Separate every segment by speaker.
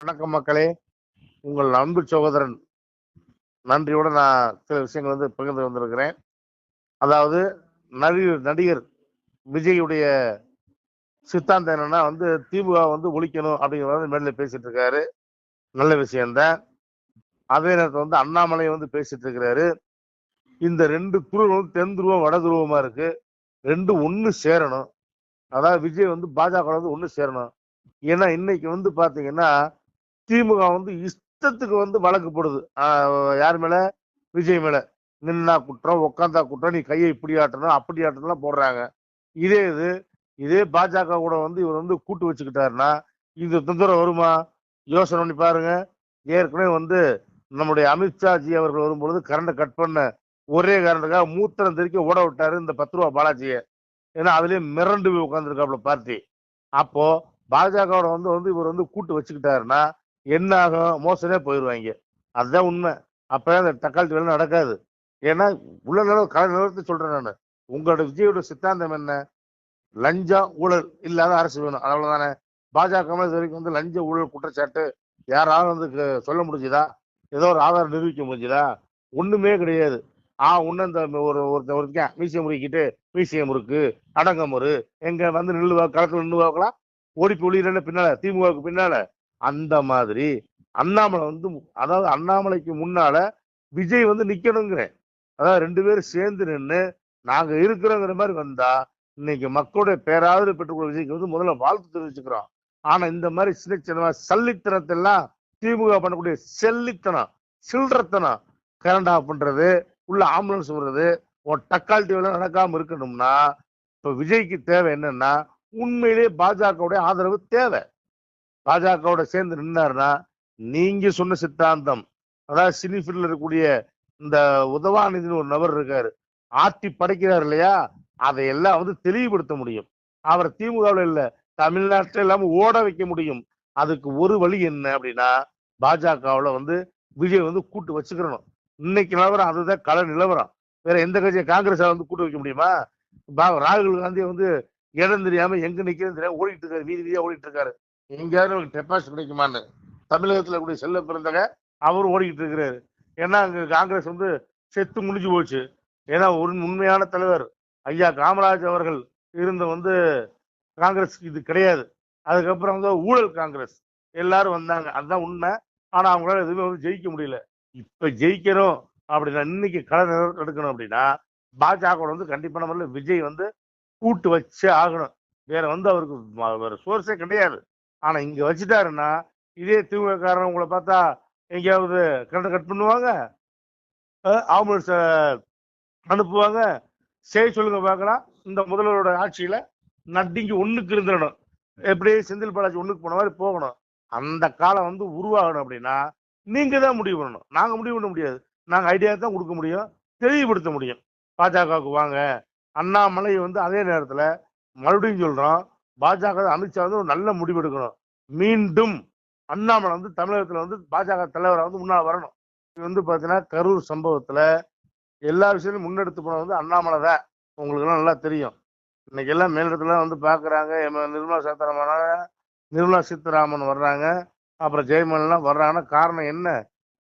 Speaker 1: வணக்கம் மக்களே. உங்கள் அன்பு சகோதரன் நன்றியோட நான் சில விஷயங்கள் பகிர்ந்து வந்திருக்கிறேன். அதாவது நடிகர் விஜயுடைய சித்தாந்தம் என்னன்னா திமுக ஒழிக்கணும் அப்படிங்கிற மேடையில பேசிட்டு இருக்காரு. நல்ல விஷயம்தான். அதே நேரத்தில் அண்ணாமலை பேசிட்டு இருக்கிறாரு. இந்த ரெண்டு துருவம் தென் துருவம் வட துருவமா இருக்கு. ரெண்டு ஒண்ணு சேரணும். அதாவது விஜய் பாஜக ஒண்ணு சேரணும். ஏன்னா இன்னைக்கு பாத்தீங்கன்னா திமுக இஷ்டத்துக்கு வழக்கு போடுது. யார் மேல? விஜய் மேல. நின்னா குற்றம், உக்காந்தா குற்றம், நீ கையை இப்படி ஆட்டணும் அப்படி ஆட்டணும் போடுறாங்க. இதே பாஜக கூட இவர் கூட்டு வச்சுக்கிட்டாருன்னா இந்த தொந்தரவு வருமா? யோசனை பண்ணி பாருங்க. ஏற்கனவே நம்முடைய அமித்ஷாஜி அவர்கள் வரும்பொழுது கரண்ட கட் பண்ண ஒரே காரணத்துக்காக மூத்திரம் தெரிக்க ஓட விட்டாரு இந்த 10 ரூபா பாலாஜிய. ஏன்னா அதுலயே மிரண்டு போய் உட்கார்ந்துருக்காப்ல பார்ட்டி. அப்போ பாஜக இவர் கூட்டு வச்சுக்கிட்டாருன்னா என்ன ஆகும்? மோசடியா போயிடுவாங்க. அதுதான் உண்மை. அப்ப அந்த தக்காளி வேலை நடக்காது. ஏன்னா உள்ள கலை நிலவரத்தை சொல்றேன் நான். உங்களோட விஜயோட சித்தாந்தம் என்ன? லஞ்சம் ஊழல் இல்லாத அரசு வேணும், அவ்வளவுதானே. பாஜக இது வரைக்கும் லஞ்ச ஊழல் குற்றச்சாட்டு யாராவது சொல்ல முடிஞ்சுதா? ஏதோ ஒரு ஆதாரம் நிரூபிக்க முடிஞ்சுதா? ஒண்ணுமே கிடையாது. ஒண்ணு இந்த ஒருத்தன் மீசியம் முறுக்கிட்டு மீசியம் முறுக்கு அடங்கம் ஒரு எங்க நில்லுவா களத்துல நின்று பார்க்கலாம். ஓடி ஒளியில பின்னால திமுகவுக்கு பின்னால அந்த மாதிரி அண்ணாமலை அதாவது அண்ணாமலைக்கு முன்னால விஜய் நிக்கணுங்கிறேன். அதாவது ரெண்டு பேரும் சேர்ந்து நின்று நாங்க இருக்கிறோங்கிற மாதிரி வந்தா இன்னைக்கு மக்களுடைய பேராதரவு பெற்றுக்கொள்ள விஜய்க்கு முதல்ல வாழ்த்து தெரிவிச்சுக்கிறோம். ஆனா இந்த மாதிரி சின்ன சின்ன சல்லித்தனத்தெல்லாம் திமுக பண்ணக்கூடிய செல்லித்தனம், சில்லறத்தனம், கரண்ட் ஆஃப் பண்றது, உள்ள ஆம்புலன்ஸ் விடுறது, தக்காளி வேலை நடக்காம இருக்கணும்னா இப்ப விஜய்க்கு தேவை என்னன்னா உண்மையிலேயே பாஜகவுடைய ஆதரவு தேவை. பாஜகவோட சேர்ந்து நின்னாருன்னா நீங்க சொன்ன சித்தாந்தம், அதாவது சினிஃபீல்ட்ல இருக்கக்கூடிய இந்த உதவாநிதினு ஒரு நபர் இருக்காரு, ஆட்டி படைக்கிறார் இல்லையா, அதையெல்லாம் தெளிவுபடுத்த முடியும். அவர் திமுகவில் இல்ல தமிழ்நாட்டில் இல்லாம ஓட வைக்க முடியும். அதுக்கு ஒரு வழி என்ன அப்படின்னா பாஜகவுல விஜய் கூட்டு வச்சுக்கிறணும். இன்னைக்கு நிலவரம் அதுதான் கள நிலவரம். வேற எந்த கட்சியை காங்கிரஸ் கூட்டு வைக்க முடியுமா? ராகுல் காந்தி இடம் தெரியாம எங்க நிக்கிறது தெரியாம ஓடிட்டு இருக்காரு, வீதி வீதியா ஓடிட்டு இருக்காரு. எங்கேயாவது டெபாசிட் கிடைக்குமான்னு தமிழகத்துல கூடிய செல்ல பிறந்தக அவர் ஓடிக்கிட்டு இருக்கிறாரு. ஏன்னா அங்க காங்கிரஸ் செத்து முடிஞ்சு போச்சு. ஏன்னா ஒரு உண்மையான தலைவர் ஐயா காமராஜ் அவர்கள் இருந்த காங்கிரஸ் இது கிடையாது. அதுக்கப்புறம் ஊழல் காங்கிரஸ் எல்லாரும் வந்தாங்க, அதுதான் உண்மை. ஆனா அவங்களால எதுவுமே ஜெயிக்க முடியல. இப்ப ஜெயிக்கணும் அப்படின்னா இன்னைக்கு கள எடுக்கணும் அப்படின்னா பாஜக கண்டிப்பான முறையில் விஜய் கூட்டு வச்சே ஆகணும். வேற அவருக்கு வேற சோர்ஸே கிடையாது. ஆனா இங்க வச்சுட்டாருன்னா இதே திமுக காரணம் உங்களை பார்த்தா எங்கேயாவது கரண்ட் கட் பண்ணுவாங்க, ஆம்புலன்ஸ் அனுப்புவாங்க. செய்ய சொல்லுங்க பார்க்கலாம். இந்த முதல்வரோட ஆட்சியில நட்டிங்க ஒண்ணுக்கு இருந்துடணும். எப்படி செந்தில் பாலாஜி ஒண்ணுக்கு போன மாதிரி போகணும். அந்த காலம் உருவாகணும் அப்படின்னா நீங்க தான் முடிவு பண்ணணும். நாங்க முடிவு பண்ண முடியாது. நாங்க ஐடியா தான் கொடுக்க முடியும், தெளிவுபடுத்த முடியும். பாஜகவுக்கு வாங்க. அண்ணாமலை அதே நேரத்துல மறுபடியும் சொல்றோம், பாஜக அமித்ஷா ஒரு நல்ல முடிவு எடுக்கணும். மீண்டும் அண்ணாமலை தமிழகத்துல பாஜக தலைவரை முன்னாள் வரணும். இது பாத்தீங்கன்னா கரூர் சம்பவத்துல எல்லா விஷயத்தையும் முன்னெடுத்து போனது அண்ணாமலை தான். உங்களுக்கு எல்லாம் நல்லா தெரியும். இன்னைக்கு எல்லாம் மேலிடத்துல பாக்குறாங்க. நிர்மலா சீதாராமன் வர்றாங்க, அப்புறம் ஜெயமோகன் எல்லாம் வர்றாங்கன்னா காரணம் என்ன?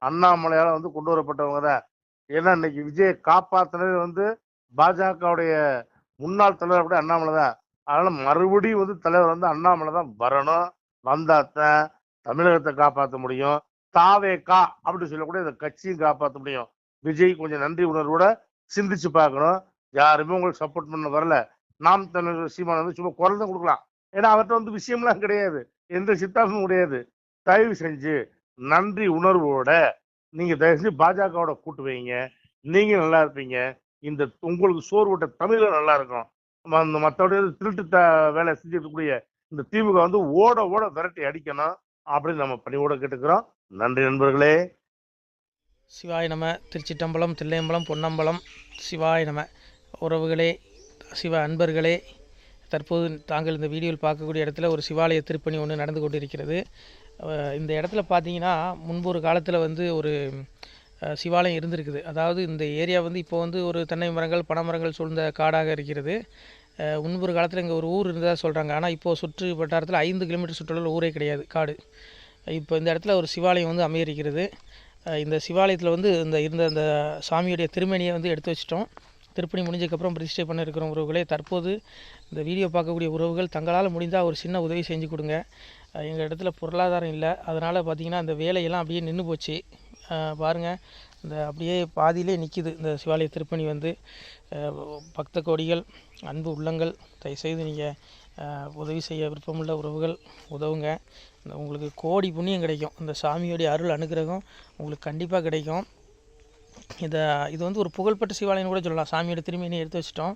Speaker 1: அண்ணாமலையால கொண்டு வரப்பட்டவங்க தான். ஏன்னா இன்னைக்கு விஜயை காப்பாத்தினது பாஜகவுடைய முன்னாள் தலைவர் கூட அண்ணாமலை தான். அதனால மறுபடியும் தலைவர் அண்ணாமலை தான் வரணும். வந்தாத்தான் தமிழகத்தை காப்பாற்ற முடியும். தாவேகா அப்படின்னு சொல்லக்கூடிய இந்த கட்சியும் காப்பாற்ற முடியும். விஜய் கொஞ்சம் நன்றி உணர்வோட சிந்திச்சு பார்க்கணும். யாருமே உங்களுக்கு சப்போர்ட் பண்ண வரல. நாம் தமிழர் சீமான் சும்மா குரல் தான் கொடுக்கலாம். ஏன்னா அவர்கிட்ட விஷயம்லாம் கிடையாது, எந்த சித்தாந்தமும் கிடையாது. தயவு செஞ்சு நன்றி உணர்வோட நீங்க தயவு செஞ்சு பாஜகவோட கூட்டு வைங்க. நீங்க நல்லா இருப்பீங்க. இந்த உங்களுக்கு சோறு விட்ட தமிழர் நல்லா இருக்கும். மற்றவடைய திருட்டு வேலை செஞ்சிருக்கக்கூடிய இந்த திமுக ஓட ஓட விரட்டி அடிக்கணும் அப்படின்னு நம்ம பணியோட கேட்டுக்கிறோம். நன்றி நண்பர்களே.
Speaker 2: சிவாய நம. திருச்சிட்டம்பலம், தில்லையம்பலம், பொன்னம்பலம். சிவாய நம. உறவுகளே, சிவ அன்பர்களே, தற்போது தாங்கள் இந்த வீடியோவில் பார்க்கக்கூடிய இடத்துல ஒரு சிவாலய திருப்பணி ஒன்று நடந்து கொண்டிருக்கிறது. இந்த இடத்துல பார்த்தீங்கன்னா முன்பு ஒரு காலத்தில் ஒரு சிவாலயம் இருந்திருக்குது. அதாவது இந்த ஏரியா இப்போ ஒரு தென்னை மரங்கள், பனைமரங்கள் சூழ்ந்த காடாக இருக்கிறது. முன்பு ஒரு காலத்தில் இங்கே ஒரு ஊர் இருந்ததாக சொல்கிறாங்க. ஆனால் இப்போது சுற்று வட்டாரத்தில் 5 கிலோமீட்டர் சுற்றுலா ஊரே கிடையாது, காடு. இப்போ இந்த இடத்துல ஒரு சிவாலயம் வந்து அமையிருக்கிறது. இந்த சிவாலயத்தில் வந்து இருந்த அந்த சாமியுடைய திருமேனியை வந்து எடுத்து வச்சிட்டோம். திருப்பணி முடிஞ்சதுக்கப்புறம் பிரதிஷ்டை பண்ண இருக்கிற உறவுகளே, தற்போது இந்த வீடியோ பார்க்கக்கூடிய உறவுகள் தங்களால் முடிந்தால் ஒரு சின்ன உதவி செஞ்சு கொடுங்க. எங்கள் இடத்துல பொருளாதாரம் இல்லை, அதனால் பார்த்திங்கன்னா அந்த வேலையெல்லாம் அப்படியே நின்று போச்சு. பாருங்கள், இந்த அப்படியே பாதியிலே நிற்கிது இந்த சிவாலய திருப்பணி வந்து. பக்த கோடிகள், அன்பு உள்ளங்கள், தயவுசெய்து நீங்கள் உதவி செய்ய விருப்பமுள்ள உறவுகள் உதவுங்க. உங்களுக்கு கோடி புண்ணியம் கிடைக்கும். இந்த சாமியோடைய அருள் அனுகிரகம் உங்களுக்கு கண்டிப்பாக கிடைக்கும். இது வந்து ஒரு புகழ்பெற்ற சிவாலயம்னு கூட சொல்லலாம். சாமியோட திருமேனியை எடுத்து வச்சிட்டோம்.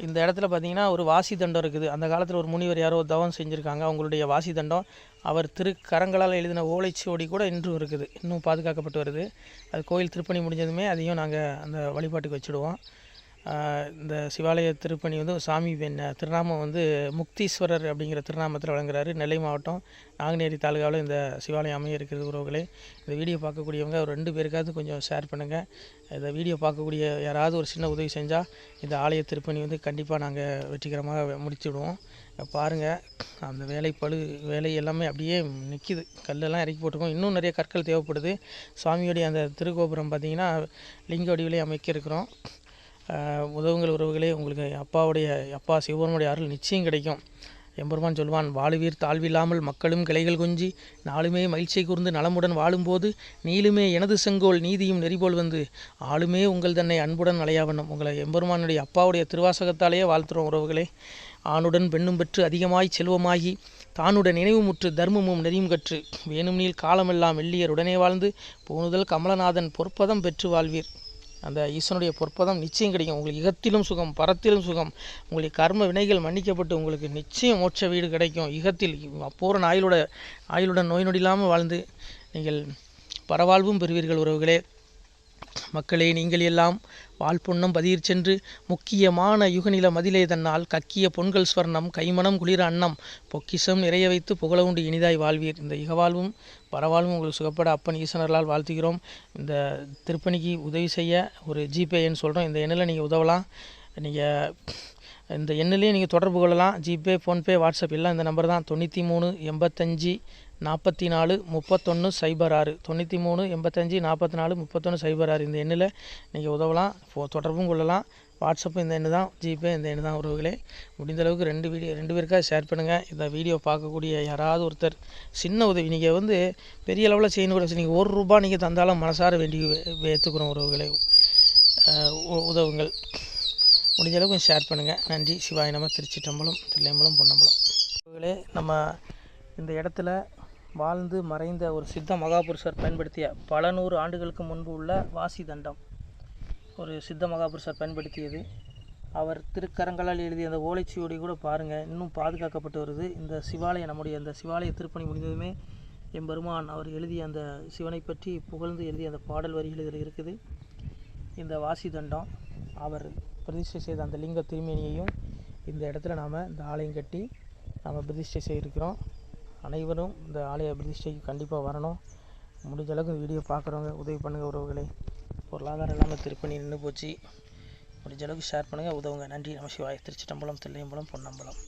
Speaker 2: இந்த இடத்துல பார்த்திங்கன்னா ஒரு வாசி தண்டம் இருக்குது. அந்த காலத்தில் ஒரு முனிவர் யாரோ தவம் செஞ்சுருக்காங்க. அவங்களுடைய வாசி தண்டம் அவர் திருக்கரங்களால் எழுதின ஓலைச்சுவடி கூட இன்றும் இருக்குது, இன்னும் பாதுகாக்கப்பட்டு வருது. அது கோயில் திருப்பணி முடிஞ்சதுமே அதையும் நாங்கள் அந்த வழிபாட்டுக்கு வச்சுடுவோம். இந்த சிவாலய திருப்பணி வந்து சாமி திருநாமம் வந்து முக்தீஸ்வரர் அப்படிங்கிற திருநாமத்தில் வழங்குறாரு. நெல்லை மாவட்டம் நாங்குநேரி தாலுகாவில் இந்த சிவாலயம் அமைய இருக்கிறது உறவுகளே. இந்த வீடியோ பார்க்கக்கூடியவங்க ஒரு 2 பேருக்காவது கொஞ்சம் ஷேர் பண்ணுங்கள். இந்த வீடியோ பார்க்கக்கூடிய யாராவது ஒரு சின்ன உதவி செஞ்சால் இந்த ஆலய திருப்பணி வந்து கண்டிப்பாக நாங்கள் வெற்றிகரமாக முடிச்சுடுவோம். பாருங்கள், அந்த வேலை எல்லாமே அப்படியே நிற்கிது. கல்லெல்லாம் இறக்கி போட்டிருக்கோம். இன்னும் நிறைய கற்கள் தேவைப்படுது. சாமியோடைய அந்த திருக்கோபுரம் பார்த்திங்கன்னா லிங்க வடிவிலே அமைக்க இருக்கிறோம். உதவுங்கள் உறவுகளே. உங்களுக்கு அப்பா சிவபெருமானுடைய அருள் நிச்சயம் கிடைக்கும். எம்பெருமான் சொல்வான், வாழுவீர் தாழ்வில்லாமல் மக்களும் கிளைகள் கொஞ்சி நாளுமே மகிழ்ச்சியை கூர்ந்து நலமுடன் வாழும்போது நீளுமே எனது செங்கோல் நீதியும் நெறிபோல் வந்து ஆளுமே உங்கள் தன்னை அன்புடன் அலையாவண்ணம். உங்களை எம்பெருமானுடைய அப்பாவுடைய திருவாசகத்தாலேயே வாழ்த்துறோம் உறவுகளே. ஆணுடன் பெண்ணும் பெற்று அதிகமாய் செல்வமாகி தானுடன் நினைவுமுற்று தர்மமும் நெறியும் கற்று வேணும் நீள் காலமெல்லாம் வெள்ளியர் உடனே வாழ்ந்து போனுதல் கமலநாதன் பொற்பதம் பெற்று வாழ்வீர். அந்த ஈசனுடைய பொற்பதம் நிச்சயம் கிடைக்கும். உங்களுக்கு இகத்திலும் சுகம், பரத்திலும் சுகம். உங்களுக்கு கர்ம வினைகள் மன்னிக்கப்பட்டு உங்களுக்கு நிச்சயம் மோட்ச வீடு கிடைக்கும். இகத்தில் பூரண ஆயுளுடன் நோய் நொடி இல்லாமல் வாழ்ந்து நீங்கள் பரவாழ்வும் பெறுவீர்கள் உறவுகளே. மக்களே, நீங்கள் எல்லாம் வாழ்பொன்னம் பதியிற் சென்று முக்கியமான யுகநில மதிலே தன்னால் கக்கிய பொன்கள் ஸ்வர்ணம் கைமணம் குளிர அன்னம் பொக்கிஷம் நிறைய வைத்து புகழ உண்டு இனிதாய் வாழ்வீர். இந்த இகவாழ்வும் பரவாழ்வும் உங்களுக்கு சுகப்பட அப்பன் ஈசனர்களால் வாழ்த்துகிறோம். இந்த திருப்பணிக்கு உதவி செய்ய ஒரு ஜிபே எண் சொல்கிறோம். இந்த எண்ணில் நீங்கள் உதவலாம். நீங்கள் இந்த எண்ணிலே நீங்கள் தொடர்பு கொள்ளலாம். ஜிபே, ஃபோன்பே, வாட்ஸ்அப் எல்லாம் இந்த நம்பர் தான். 93 85 44 31 06 93 85 44 31 06. இந்த எண்ணில் நீங்கள் உதவலாம், தொடர்பும் கொள்ளலாம். வாட்ஸ்அப்பும் இந்த எண்ணு தான், ஜிபே இந்த எண்ணு தான் உறவுகளே. முடிந்த அளவுக்கு 2 பேருக்காக ஷேர் பண்ணுங்கள். இந்த வீடியோ பார்க்கக்கூடிய யாராவது ஒருத்தர் சின்ன உதவி, நீங்கள் வந்து பெரிய அளவில் செய்யணும் கூட, நீங்கள் ₹1 நீங்கள் தந்தாலும் மனசார வேண்டி ஏற்றுக்கிறோம் உறவுகளே. உதவுங்கள். முடிஞ்ச அளவுக்கு ஷேர் பண்ணுங்கள். நன்றி. சிவாய நம. திருச்சிற்றம்பலம், தில்லையம்பலம், பொன்னம்பலம். உறவுகளே, நம்ம இந்த இடத்துல வாழ்ந்து மறைந்த ஒரு சித்த மகாபுருஷர் பயன்படுத்திய பல 100 ஆண்டுகளுக்கு முன்பு உள்ள வாசி தண்டம் ஒரு சித்த மகாபுருஷர் பயன்படுத்தியது. அவர் திருக்கரங்களால் எழுதிய அந்த ஓலைச்சுவடி கூட பாருங்கள், இன்னும் பாதுகாக்கப்பட்டு வருது. இந்த சிவாலயம், நம்முடைய அந்த சிவாலய திருப்பணி முடிந்ததுமே எம்பெருமான் அவர் எழுதிய அந்த சிவனை பற்றி புகழ்ந்து எழுதிய அந்த பாடல் வரிகள் இதில் இருக்குது. இந்த வாசி தண்டம் அவர் பிரதிஷ்டை செய்த அந்த லிங்க திருமேனியையும் இந்த இடத்துல நாம் இந்த ஆலயம் கட்டி நாம் பிரதிஷ்டை செய்திருக்கிறோம். அனைவரும் இந்த ஆலய பிரதிஷ்டைக்கு கண்டிப்பாக வரணும். முடிஞ்ச அளவுக்கு வீடியோ பார்க்குறவங்க உதவி பண்ணுங்கள் உறவுகளே. பொருளாதாரம் இல்லாமல் திருப்பணி நின்று போச்சு. முடிஞ்ச அளவுக்கு ஷேர் பண்ணுங்கள், உதவுங்க. நன்றி. நம சிவாய. திருச்சிற்றம்பலம், தில்லையம்பலம், பொன்னம்பலம்.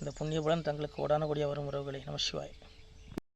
Speaker 2: இந்த புண்ணிய பலன் தங்களுக்கு கோடான கோடியாக வரும் உறவுகளே. நம சிவாய.